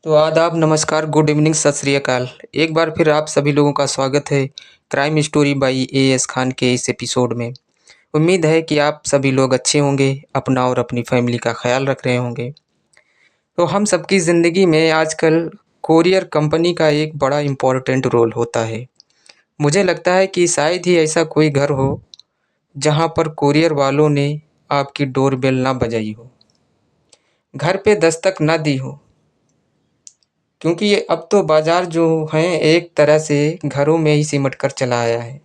तो आदाब, नमस्कार, गुड इवनिंग, सत श्री अकाल। एक बार फिर आप सभी लोगों का स्वागत है crime story by as Khan के इस एपिसोड में। उम्मीद है कि आप सभी लोग अच्छे होंगे, अपना और अपनी फैमिली का ख्याल रख रहे होंगे। तो हम सबकी ज़िंदगी में आजकल कोरियर कंपनी का एक बड़ा इम्पोर्टेंट रोल होता है। मुझे लगता है कि शायद ही ऐसा कोई घर हो जहाँ पर कोरियर वालों ने आपकी डोरबेल ना बजाई हो, घर पे दस्तक ना दी हो। क्योंकि ये अब तो बाज़ार जो है एक तरह से घरों में ही सिमट कर चला आया है।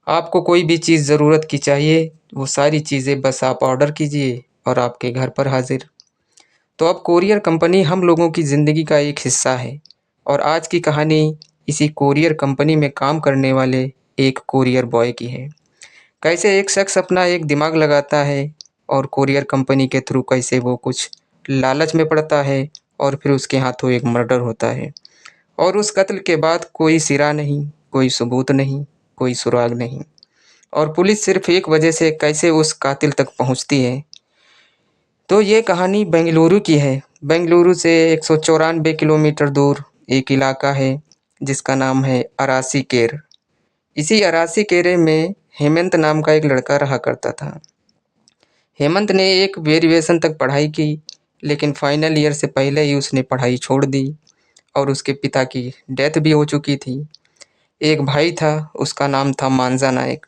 आपको कोई भी चीज़ ज़रूरत की चाहिए, वो सारी चीज़ें बस आप ऑर्डर कीजिए और आपके घर पर हाज़िर। तो अब कोरियर कंपनी हम लोगों की ज़िंदगी का एक हिस्सा है और आज की कहानी इसी कोरियर कंपनी में काम करने वाले एक कोरियर बॉय की है। कैसे एक शख्स अपना एक दिमाग लगाता है और कोरियर कंपनी के थ्रू कैसे वो कुछ लालच में पड़ता है और फिर उसके हाथों एक मर्डर होता है और उस कत्ल के बाद कोई सिरा नहीं, कोई सबूत नहीं, कोई सुराग नहीं और पुलिस सिर्फ एक वजह से कैसे उस कातिल तक पहुंचती है। तो ये कहानी बेंगलुरु की है। बेंगलुरु से 194 किलोमीटर दूर एक इलाका है जिसका नाम है अरासी केर। इसी अरासी केरे में हेमंत नाम का एक लड़का रहा करता था। हेमंत ने एक ग्रेजुएशन तक पढ़ाई की, लेकिन फाइनल ईयर से पहले ही उसने पढ़ाई छोड़ दी और उसके पिता की डेथ भी हो चुकी थी। एक भाई था, उसका नाम था मांजा नायक।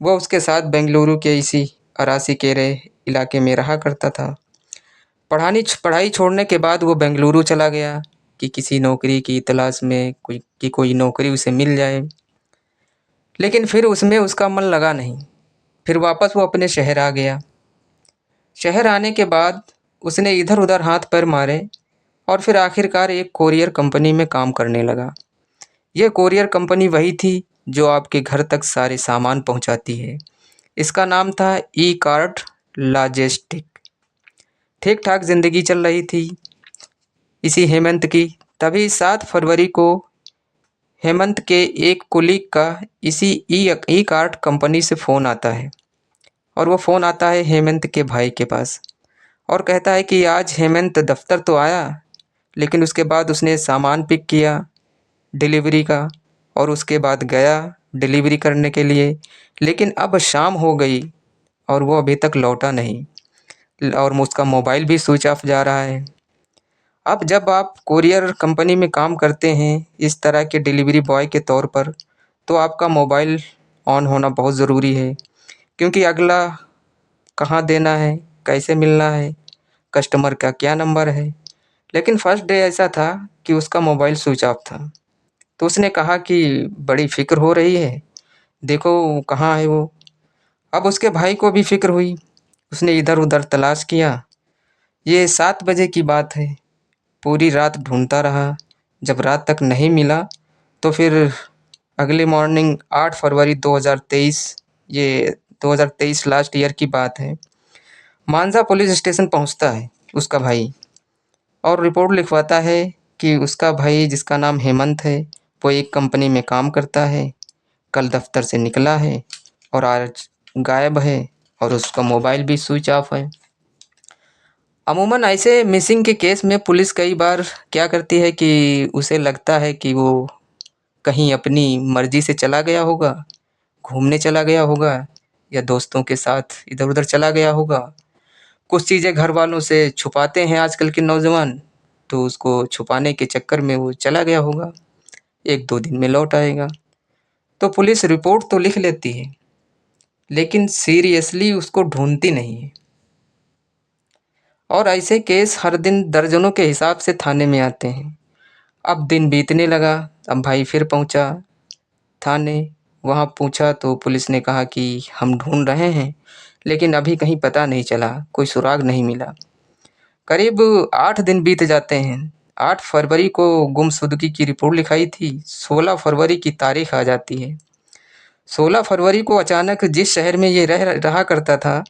वह उसके साथ बेंगलुरु के इसी अरासी केरे इलाके में रहा करता था। पढ़ाई छोड़ने के बाद वो बेंगलुरु चला गया कि किसी नौकरी की तलाश में कोई नौकरी उसे मिल जाए। लेकिन फिर उसमें उसका मन लगा नहीं। फिर वापस वो अपने शहर आ गया। शहर आने के बाद उसने इधर उधर हाथ पैर मारे और फिर आखिरकार एक कोरियर कंपनी में काम करने लगा। यह कोरियर कंपनी वही थी जो आपके घर तक सारे सामान पहुंचाती है। इसका नाम था ई कार्ट लॉजिस्टिक। ठीक ठाक जिंदगी चल रही थी इसी हेमंत की। तभी 7 फरवरी को हेमंत के एक कुलीग का इसी ई कार्ट कंपनी से फ़ोन आता है और वो फ़ोन आता है हेमंत के भाई के पास और कहता है कि आज हेमंत दफ्तर तो आया, लेकिन उसके बाद उसने सामान पिक किया डिलीवरी का और उसके बाद गया डिलीवरी करने के लिए, लेकिन अब शाम हो गई और वो अभी तक लौटा नहीं और उसका मोबाइल भी स्विच ऑफ जा रहा है। अब जब आप कोरियर कंपनी में काम करते हैं इस तरह के डिलीवरी बॉय के तौर पर, तो आपका मोबाइल ऑन होना बहुत ज़रूरी है, क्योंकि अगला कहाँ देना है, कैसे मिलना है, कस्टमर का क्या नंबर है। लेकिन फर्स्ट डे ऐसा था कि उसका मोबाइल स्विच ऑफ था। तो उसने कहा कि बड़ी फ़िक्र हो रही है, देखो कहाँ है वो। अब उसके भाई को भी फ़िक्र हुई। उसने इधर-उधर तलाश किया। ये 7 बजे की बात है। पूरी रात ढूँढता रहा। जब रात तक नहीं मिला तो फिर अगले मॉर्निंग 8 फरवरी 2023, ये 2023 लास्ट ईयर की बात है, मानसा पुलिस स्टेशन पहुँचता है उसका भाई और रिपोर्ट लिखवाता है कि उसका भाई जिसका नाम हेमंत है, वो एक कंपनी में काम करता है, कल दफ्तर से निकला है और आज गायब है और उसका मोबाइल भी स्विच ऑफ है। अमूमन ऐसे मिसिंग के केस में पुलिस कई बार क्या करती है कि उसे लगता है कि वो कहीं अपनी मर्जी से चला गया होगा, घूमने चला गया होगा या दोस्तों के साथ इधर-उधर चला गया होगा। कुछ चीज़ें घर वालों से छुपाते हैं आजकल के नौजवान, तो उसको छुपाने के चक्कर में वो चला गया होगा, 1-2 दिन में लौट आएगा। तो पुलिस रिपोर्ट तो लिख लेती है, लेकिन सीरियसली उसको ढूँढती नहीं है। और ऐसे केस हर दिन दर्जनों के हिसाब से थाने में आते हैं। अब दिन बीतने लगा, अब भाई फिर पहुंचा थाने। वहाँ पूछा तो पुलिस ने कहा कि हम ढूंढ रहे हैं, लेकिन अभी कहीं पता नहीं चला, कोई सुराग नहीं मिला। करीब 8 दिन बीत जाते हैं। 8 फरवरी को गुमशुदगी की रिपोर्ट लिखाई थी, 16 फरवरी की तारीख आ जाती है। 16 फरवरी को अचानक जिस शहर में ये रहा करता था,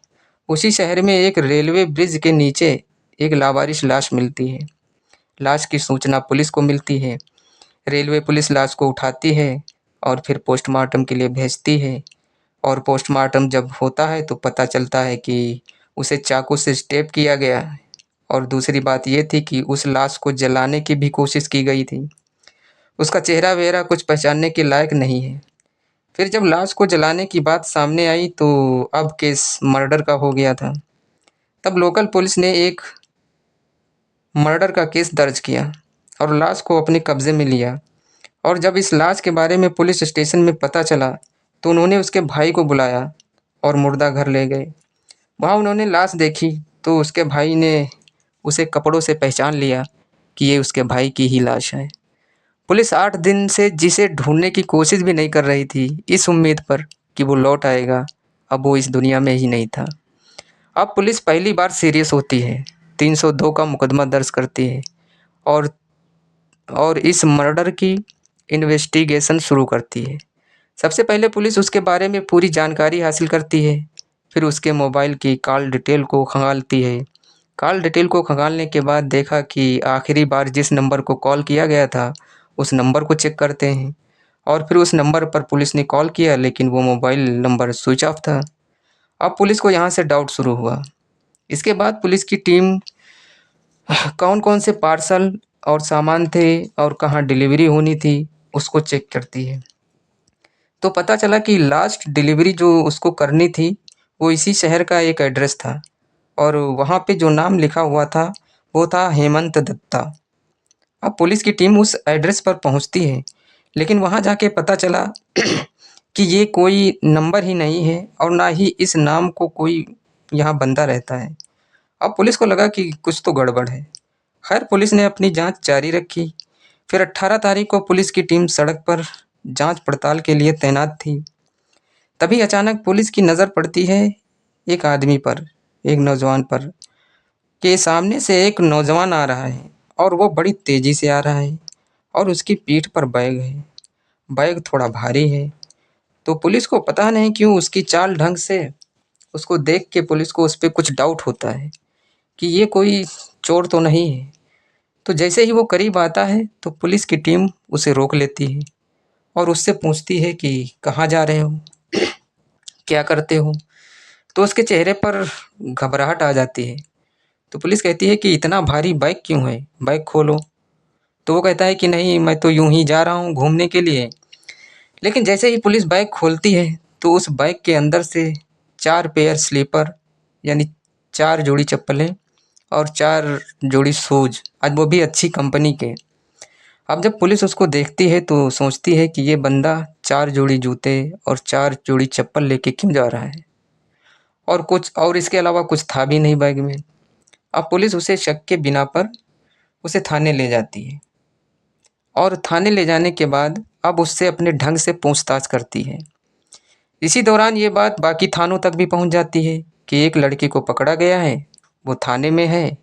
उसी शहर में एक रेलवे ब्रिज के नीचे एक लावारिस लाश मिलती है। लाश की सूचना पुलिस को मिलती है। रेलवे पुलिस लाश को उठाती है और फिर पोस्टमार्टम के लिए भेजती है और पोस्टमार्टम जब होता है तो पता चलता है कि उसे चाकू से स्टेप किया गया है और दूसरी बात ये थी कि उस लाश को जलाने की भी कोशिश की गई थी। उसका चेहरा वेहरा कुछ पहचानने के लायक नहीं है। फिर जब लाश को जलाने की बात सामने आई तो अब केस मर्डर का हो गया था। तब लोकल पुलिस ने एक मर्डर का केस दर्ज किया और लाश को अपने कब्जे में लिया। और जब इस लाश के बारे में पुलिस स्टेशन में पता चला तो उन्होंने उसके भाई को बुलाया और मुर्दा घर ले गए। वहाँ उन्होंने लाश देखी तो उसके भाई ने उसे कपड़ों से पहचान लिया कि ये उसके भाई की ही लाश है। पुलिस 8 दिन से जिसे ढूंढने की कोशिश भी नहीं कर रही थी इस उम्मीद पर कि वो लौट आएगा, अब वो इस दुनिया में ही नहीं था। अब पुलिस पहली बार सीरियस होती है, 302 का मुकदमा दर्ज करती है और इस मर्डर की इन्वेस्टिगेशन शुरू करती है। सबसे पहले पुलिस उसके बारे में पूरी जानकारी हासिल करती है, फिर उसके मोबाइल की कॉल डिटेल को खंगालती है। कॉल डिटेल को खंगालने के बाद देखा कि आखिरी बार जिस नंबर को कॉल किया गया था, उस नंबर को चेक करते हैं और फिर उस नंबर पर पुलिस ने कॉल किया लेकिन वो मोबाइल नंबर स्विच ऑफ था। अब पुलिस को यहाँ से डाउट शुरू हुआ। इसके बाद पुलिस की टीम कौन-कौन से पार्सल और सामान थे और कहाँ डिलीवरी होनी थी, उसको चेक करती है। तो पता चला कि लास्ट डिलीवरी जो उसको करनी थी, वो इसी शहर का एक एड्रेस था और वहाँ पे जो नाम लिखा हुआ था, वो था हेमंत दत्ता। अब पुलिस की टीम उस एड्रेस पर पहुँचती है, लेकिन वहाँ जाके पता चला कि ये कोई नंबर ही नहीं है और ना ही इस नाम को कोई यहाँ बंदा रहता है। अब पुलिस को लगा कि कुछ तो गड़बड़ है। खैर पुलिस ने अपनी जाँच जारी रखी। फिर 18 तारीख को पुलिस की टीम सड़क पर जाँच पड़ताल के लिए तैनात थी। तभी अचानक पुलिस की नज़र पड़ती है एक आदमी पर, एक नौजवान पर, कि सामने से एक नौजवान आ रहा है और वो बड़ी तेज़ी से आ रहा है और उसकी पीठ पर बैग है। बैग थोड़ा भारी है, तो पुलिस को पता नहीं क्यों उसकी चाल ढंग से उसको देख के पुलिस को उस पे कुछ डाउट होता है कि ये कोई चोर तो नहीं है। तो जैसे ही वो करीब आता है तो पुलिस की टीम उसे रोक लेती है और उससे पूछती है कि कहाँ जा रहे हो? क्या करते हो? तो उसके चेहरे पर घबराहट आ जाती है। तो पुलिस कहती है कि इतना भारी बैग क्यों है? बैग खोलो। तो वो कहता है कि नहीं, मैं तो यूँ ही जा रहा हूँ घूमने के लिए। लेकिन जैसे ही पुलिस बैग खोलती है तो उस बैग के अंदर से 4 पेयर स्लीपर यानी 4 जोड़ी चप्पलें और 4 जोड़ी शूज़, आज वो भी अच्छी कंपनी के। अब जब पुलिस उसको देखती है तो सोचती है कि ये बंदा 4 जोड़ी जूते और 4 जोड़ी चप्पल लेके क्यों जा रहा है? और कुछ और इसके अलावा कुछ था भी नहीं बैग में। अब पुलिस उसे शक के बिना पर उसे थाने ले जाती है और थाने ले जाने के बाद अब उससे अपने ढंग से पूछताछ करती है। इसी दौरान ये बात बाकी थानों तक भी पहुंच जाती है कि एक लड़की को पकड़ा गया है, वो थाने में है।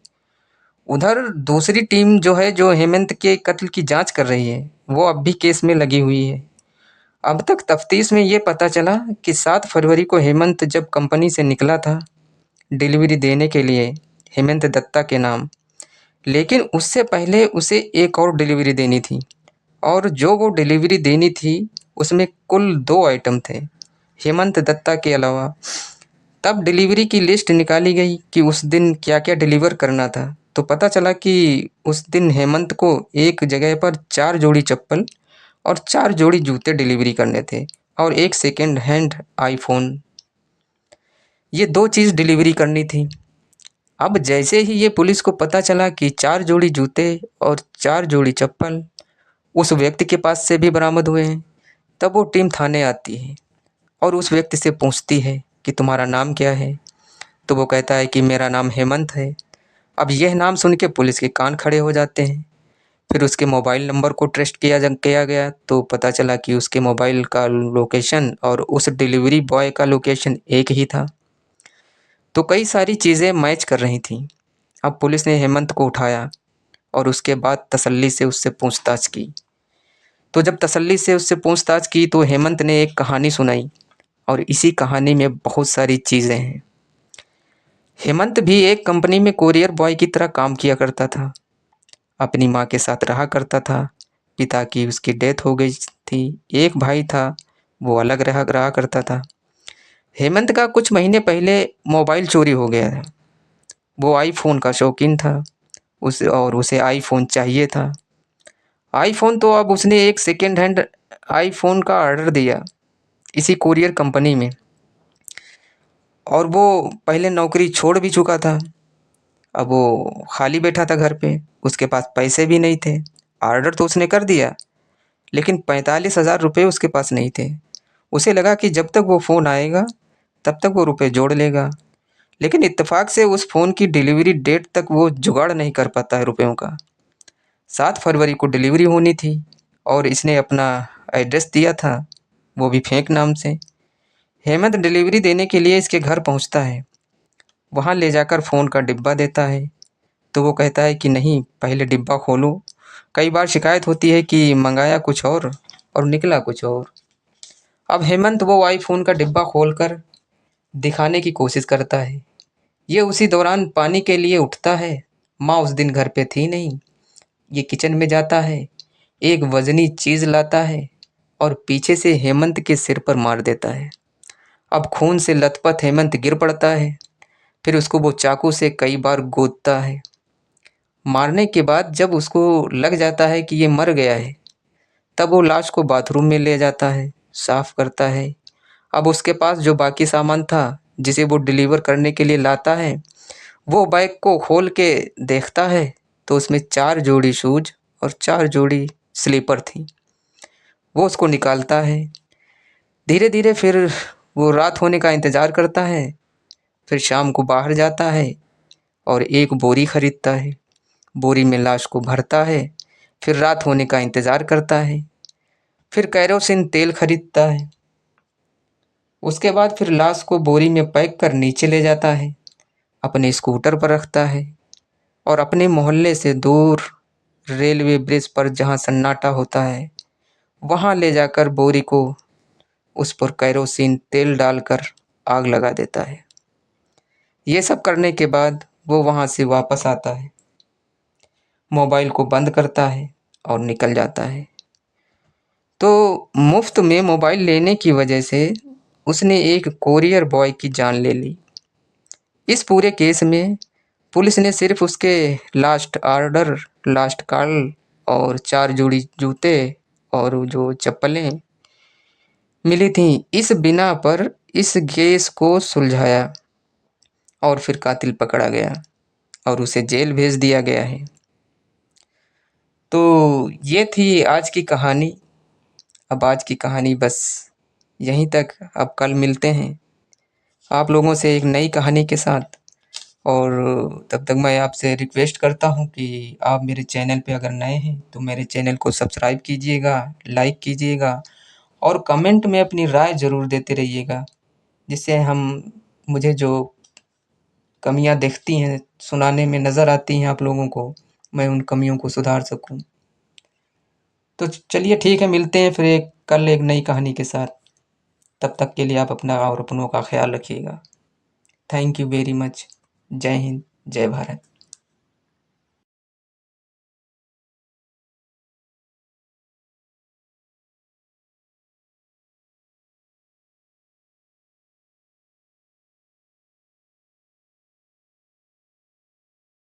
उधर दूसरी टीम जो है, जो हेमंत के कत्ल की जांच कर रही है, वो अब भी केस में लगी हुई है। अब तक तफ्तीश में ये पता चला कि 7 फरवरी को हेमंत जब कंपनी से निकला था डिलीवरी देने के लिए हेमंत दत्ता के नाम, लेकिन उससे पहले उसे एक और डिलीवरी देनी थी और जो वो डिलीवरी देनी थी उसमें कुल 2 आइटम थे हेमंत दत्ता के अलावा। तब डिलीवरी की लिस्ट निकाली गई कि उस दिन क्या-क्या डिलीवर करना था, तो पता चला कि उस दिन हेमंत को एक जगह पर 4 जोड़ी चप्पल और 4 जोड़ी जूते डिलीवरी करने थे और एक सेकंड हैंड आईफ़ोन, ये 2 चीज़ डिलीवरी करनी थी। अब जैसे ही ये पुलिस को पता चला कि 4 जोड़ी जूते और 4 जोड़ी चप्पल उस व्यक्ति के पास से भी बरामद हुए हैं, तब वो टीम थाने आती है और उस व्यक्ति से पूछती है कि तुम्हारा नाम क्या है? तो वो कहता है कि मेरा नाम हेमंत है। अब यह नाम सुन के पुलिस के कान खड़े हो जाते हैं। फिर उसके मोबाइल नंबर को ट्रेस किया गया तो पता चला कि उसके मोबाइल का लोकेशन और उस डिलीवरी बॉय का लोकेशन एक ही था। तो कई सारी चीज़ें मैच कर रही थीं। अब पुलिस ने हेमंत को उठाया और उसके बाद तसल्ली से उससे पूछताछ की। तो जब तसल्ली से उससे पूछताछ की तो हेमंत ने एक कहानी सुनाई और इसी कहानी में बहुत सारी चीज़ें हैं। हेमंत भी एक कंपनी में कोरियर बॉय की तरह काम किया करता था। अपनी माँ के साथ रहा करता था। पिता की उसकी डेथ हो गई थी। एक भाई था, वो अलग रहा रहा करता था। हेमंत का कुछ महीने पहले मोबाइल चोरी हो गया है वो आईफ़ोन का शौकीन था उसे आईफ़ोन चाहिए था। आईफ़ोन तो अब उसने एक सेकंड हैंड आईफ़ोन का ऑर्डर दिया इसी कोरियर कंपनी में, और वो पहले नौकरी छोड़ भी चुका था। अब वो खाली बैठा था घर पे, उसके पास पैसे भी नहीं थे। ऑर्डर तो उसने कर दिया, लेकिन 45,000 रुपये उसके पास नहीं थे। उसे लगा कि जब तक वो फ़ोन आएगा तब तक वो रुपए जोड़ लेगा, लेकिन इत्तेफाक से उस फ़ोन की डिलीवरी डेट तक वो जुगाड़ नहीं कर पाता है रुपयों का। 7 फरवरी को डिलीवरी होनी थी और इसने अपना एड्रेस दिया था, वो भी फेक नाम से। हेमंत डिलीवरी देने के लिए इसके घर पहुंचता है। वहां ले जाकर फ़ोन का डिब्बा देता है, तो वो कहता है कि नहीं, पहले डिब्बा खोलो। कई बार शिकायत होती है कि मंगाया कुछ और निकला कुछ और। अब हेमंत वो आईफ़ोन का डिब्बा खोलकर दिखाने की कोशिश करता है। ये उसी दौरान पानी के लिए उठता है। माँ उस दिन घर पे थी नहीं। ये किचन में जाता है, एक वजनी चीज़ लाता है और पीछे से हेमंत के सिर पर मार देता है। अब खून से लथपथ हेमंत गिर पड़ता है। फिर उसको वो चाकू से कई बार गोदता है। मारने के बाद जब उसको लग जाता है कि ये मर गया है, तब वो लाश को बाथरूम में ले जाता है, साफ करता है। अब उसके पास जो बाकी सामान था जिसे वो डिलीवर करने के लिए लाता है, वो बैग को खोल के देखता है तो उसमें 4 जोड़ी शूज और 4 जोड़ी स्लीपर थी। वो उसको निकालता है। धीरे धीरे फिर वो रात होने का इंतज़ार करता है। फिर शाम को बाहर जाता है और एक बोरी खरीदता है। बोरी में लाश को भरता है। फिर रात होने का इंतज़ार करता है। फिर कैरोसिन तेल खरीदता है। उसके बाद फिर लाश को बोरी में पैक कर नीचे ले जाता है, अपने स्कूटर पर रखता है और अपने मोहल्ले से दूर रेलवे ब्रिज पर जहाँ सन्नाटा होता है, वहाँ ले जाकर बोरी को उस पर कैरोसिन तेल डालकर आग लगा देता है। ये सब करने के बाद वो वहाँ से वापस आता है, मोबाइल को बंद करता है और निकल जाता है। तो मुफ्त में मोबाइल लेने की वजह से उसने एक कोरियर बॉय की जान ले ली। इस पूरे केस में पुलिस ने सिर्फ उसके लास्ट ऑर्डर, लास्ट कॉल और 4 जोड़ी जूते और जो चप्पलें मिली थीं, इस बिना पर इस केस को सुलझाया और फिर कातिल पकड़ा गया और उसे जेल भेज दिया गया है। तो ये थी आज की कहानी। अब आज की कहानी बस यहीं तक। अब कल मिलते हैं आप लोगों से एक नई कहानी के साथ, और तब तक मैं आपसे रिक्वेस्ट करता हूँ कि आप मेरे चैनल पे अगर नए हैं तो मेरे चैनल को सब्सक्राइब कीजिएगा, लाइक कीजिएगा और कमेंट में अपनी राय ज़रूर देते रहिएगा, जिससे हम मुझे जो कमियाँ दिखती हैं, सुनाने में नज़र आती हैं आप लोगों को, मैं उन कमियों को सुधार सकूँ। तो चलिए ठीक है, मिलते हैं फिर कल एक नई कहानी के साथ। तब तक के लिए आप अपना और अपनों का ख्याल रखिएगा। Thank you very much. जय हिंद, जय भारत।